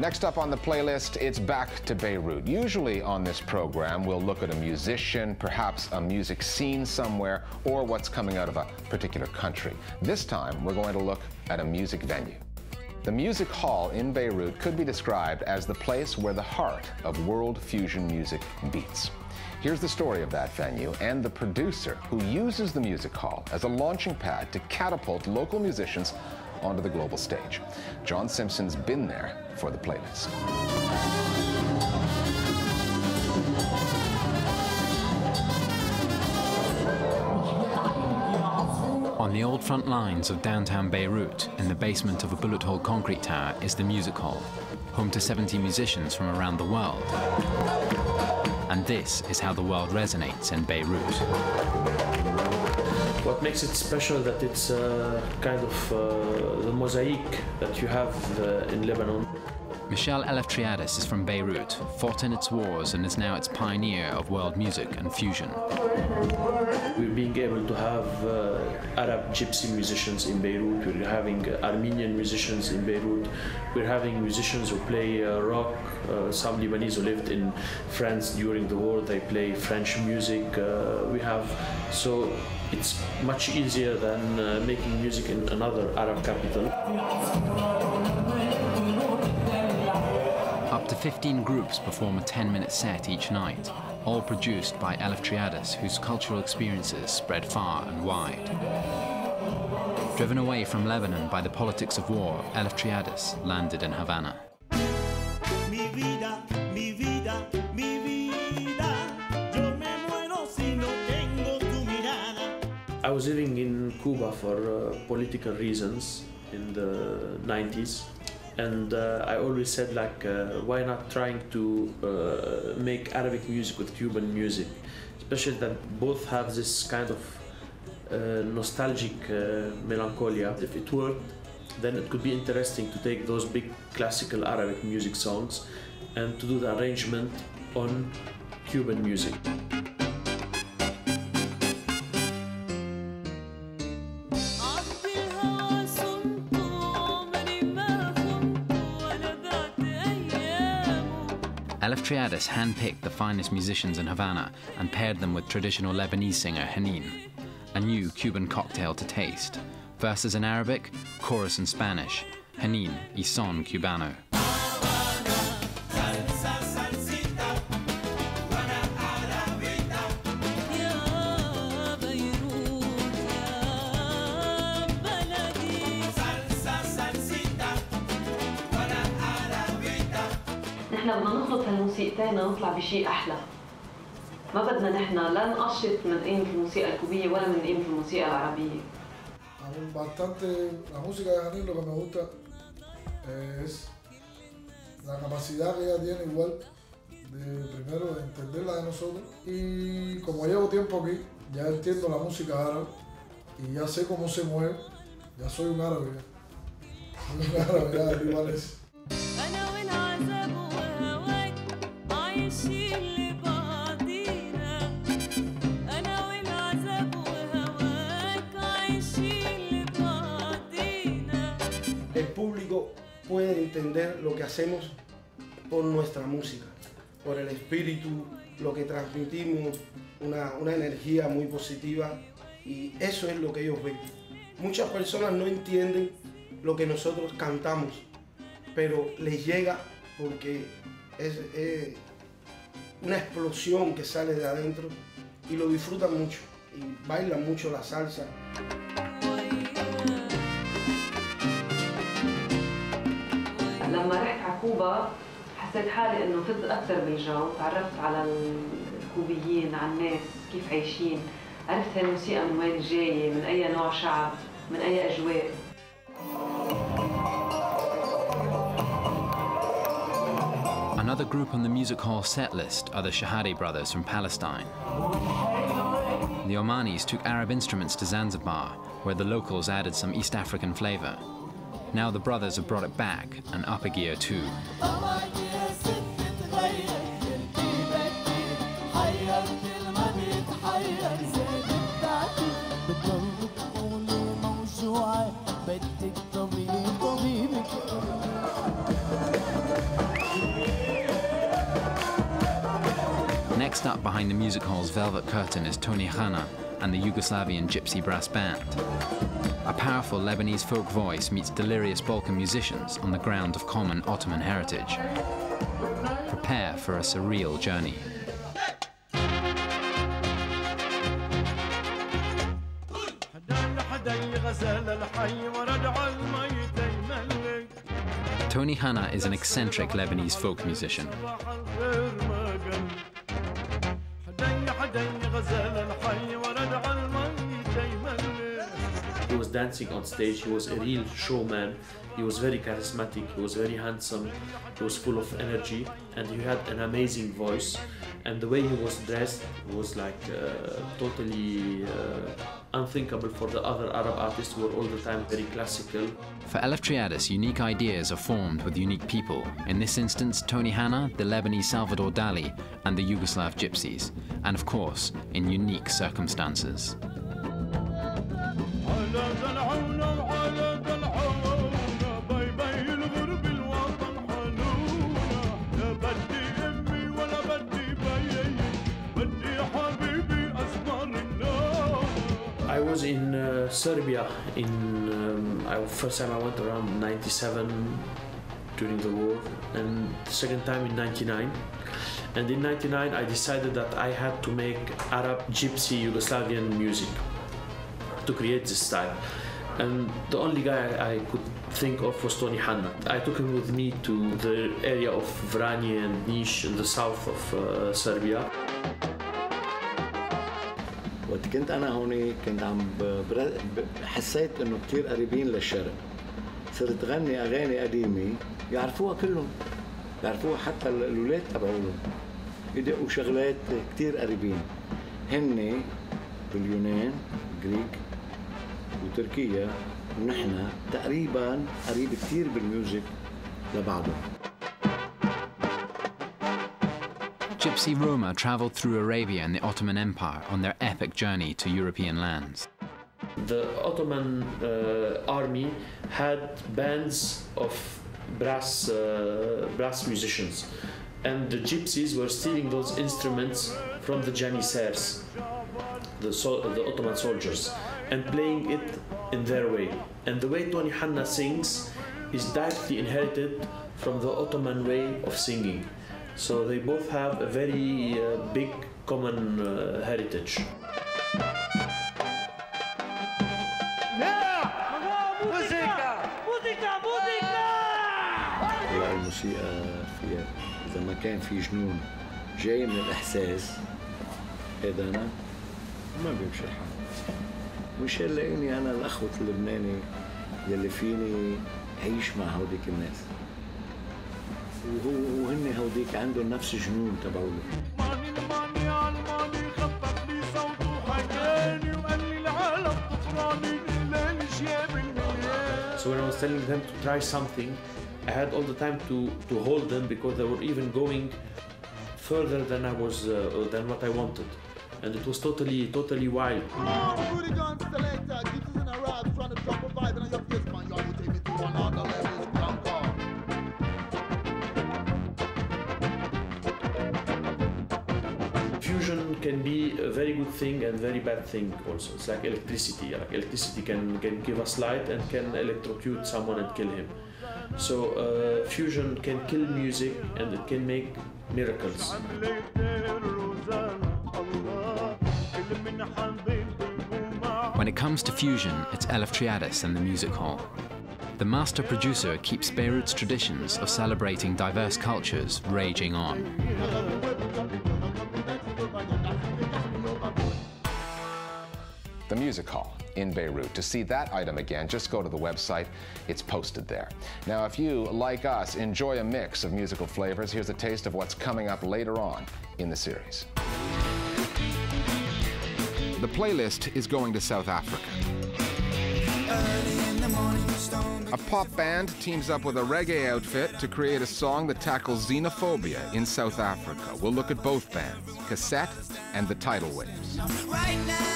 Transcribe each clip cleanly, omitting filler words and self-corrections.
Next up on the playlist, it's back to Beirut. Usually on this program, we'll look at a musician, perhaps a music scene somewhere, or what's coming out of a particular country. This time, we're going to look at a music venue. The Music Hall in Beirut could be described as the place where the heart of world fusion music beats. Here's the story of that venue and the producer who uses the Music Hall as a launching pad to catapult local musicians onto the global stage. John Simpson's been there for the playlist. On the old front lines of downtown Beirut, in the basement of a bullet-hole concrete tower, is the Music Hall, home to 70 musicians from around the world. And this is how the world resonates in Beirut. What makes it special that it's kind of the mosaic that you have in Lebanon. Michel Eleftriadis is from Beirut, fought in its wars and is now its pioneer of world music and fusion. We're being able to have Arab gypsy musicians in Beirut, we're having Armenian musicians in Beirut, we're having musicians who play rock, some Lebanese who lived in France during the war, they play French music. So it's much easier than making music in another Arab capital. Up to 15 groups perform a 10-minute set each night, all produced by Eleftriadis, whose cultural experiences spread far and wide. Driven away from Lebanon by the politics of war, Eleftriadis landed in Havana. I was living in Cuba for political reasons in the 90s. And I always said, like, why not trying to make Arabic music with Cuban music, especially that both have this kind of nostalgic melancholia. If it worked, then it could be interesting to take those big classical Arabic music songs and to do the arrangement on Cuban music. Eleftriadis handpicked the finest musicians in Havana and paired them with traditional Lebanese singer Hanin, a new Cuban cocktail to taste. Verses in Arabic, chorus in Spanish. Hanin y son cubano. نحن بدنا نخلط هالموسيقتين نطلع بشيء أحلى. ما بدنا نحن لا نقشط من قيمة الموسيقى الكوبية ولا من قيمة الموسيقى العربية. La música de Hanin lo que me gusta es la capacidad que ella tiene igual de primero de entender la de nosotros y como llevo tiempo aquí ya entiendo la música árabe y ya sé cómo se mueve, ya soy un árabe ya igual es. El público puede entender lo que hacemos por nuestra música, por el espíritu, lo que transmitimos, una energía muy positiva y eso es lo que ellos ven. Muchas personas no entienden lo que nosotros cantamos, pero les llega porque es una explosión que sale de adentro y lo disfrutan mucho y bailan mucho la salsa. لما رحت على كوبا حسيت حالي انه فت اكثر بالجو، تعرفت على الكوبيين، على الناس كيف عايشين، عرفت هالموسيقى من وين جايه، من اي نوع شعب، من اي اجواء. Another group on the Music Hall set list are the Shahadi brothers from Palestine. The Omanis took Arab instruments to Zanzibar, where the locals added some East African flavor. Now the brothers have brought it back and up a gear too. Next up behind the music hall's velvet curtain is Tony Hana and the Yugoslavian Gypsy Brass Band. A powerful Lebanese folk voice meets delirious Balkan musicians on the ground of common Ottoman heritage. Prepare for a surreal journey. Tony Hana is an eccentric Lebanese folk musician. He was dancing on stage, he was a real showman, he was very charismatic, he was very handsome, he was full of energy, and he had an amazing voice. And the way he was dressed was like totally unthinkable for the other Arab artists who were all the time very classical. For Eleftheriadis, unique ideas are formed with unique people. In this instance, Tony Hana, the Lebanese Salvador Dali, and the Yugoslav Gypsies. And of course, in unique circumstances. I was in Serbia first time I went around 97 during the war, and the second time in 99. And in 99 I decided that I had to make Arab Gypsy Yugoslavian music to create this style. And the only guy I could think of was Tony Hana. I took him with me to the area of Vranje and Niš in the south of Serbia. وقت كنت أنا هوني كنت عم حسيت إنه كتير قريبين للشرق. صرت غني أغاني قديمة يعرفوها كلهم، يعرفوها حتى الأولاد تبعولهم. يدقوا شغلات كتير قريبين. هن باليونان، غريك وتركيا، ونحن تقريبا قريب كتير بالميوزك لبعضهم. Gypsy Roma traveled through Arabia and the Ottoman Empire on their epic journey to European lands. The Ottoman army had bands of brass musicians, and the gypsies were stealing those instruments from the janissaires, the Ottoman soldiers, and playing it in their way. And the way Tony Hana sings is directly inherited from the Ottoman way of singing. So they both have a very big common heritage. الموسيقى فيها إذا ما كان في جنون جاي من الإحساس، هذا أنا ما بيمشي الحال. مش هنلاقيني أنا الأخوة اللبناني يلي فيني أعيش مع هوديك الناس. وهن هوديك عندهم نفس الجنون تبعولي. So when I was telling them to try something, I had all the time to hold them because they were even going further than than what I wanted, and it was totally wild. Fusion can be a very good thing and very bad thing also. It's like electricity. Like electricity can give us light and can electrocute someone and kill him. So fusion can kill music and it can make miracles. When it comes to fusion, it's Eleftheriadis and the music hall. The master producer keeps Beirut's traditions of celebrating diverse cultures raging on. The Music Hall in Beirut. To see that item again, just go to the website. It's posted there. Now, if you, like us, enjoy a mix of musical flavors, here's a taste of what's coming up later on in the series. The playlist is going to South Africa. A pop band teams up with a reggae outfit to create a song that tackles xenophobia in South Africa. We'll look at both bands, Cassette and the Tidal Waves. Right now.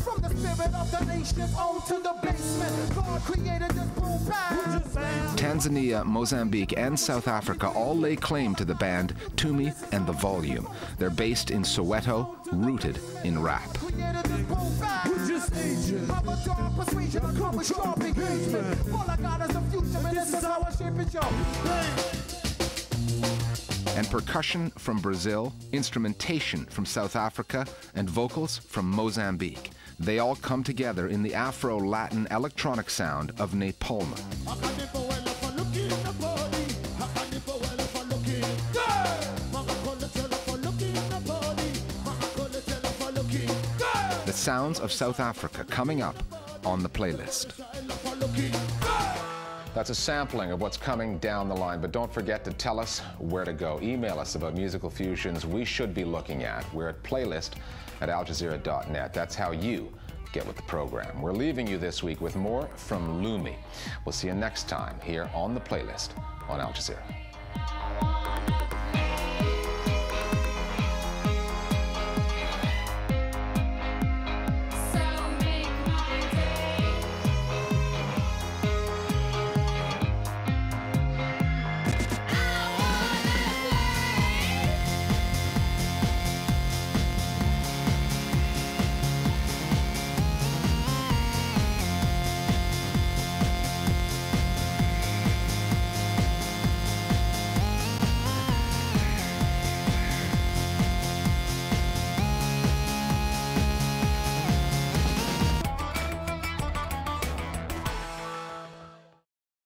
From the spirit of the nation on to the base. Tanzania, Mozambique, and South Africa all lay claim to the band Tumi and the Volume. They're based in Soweto, rooted in rap. And percussion from Brazil, instrumentation from South Africa, and vocals from Mozambique. They all come together in the Afro-Latin electronic sound of Napalma. The sounds of South Africa coming up on the playlist. That's a sampling of what's coming down the line, but don't forget to tell us where to go. Email us about musical fusions we should be looking at. We're at playlist@aljazeera.net. That's how you get with the program. We're leaving you this week with more from Lumi. We'll see you next time here on the playlist on Al Jazeera.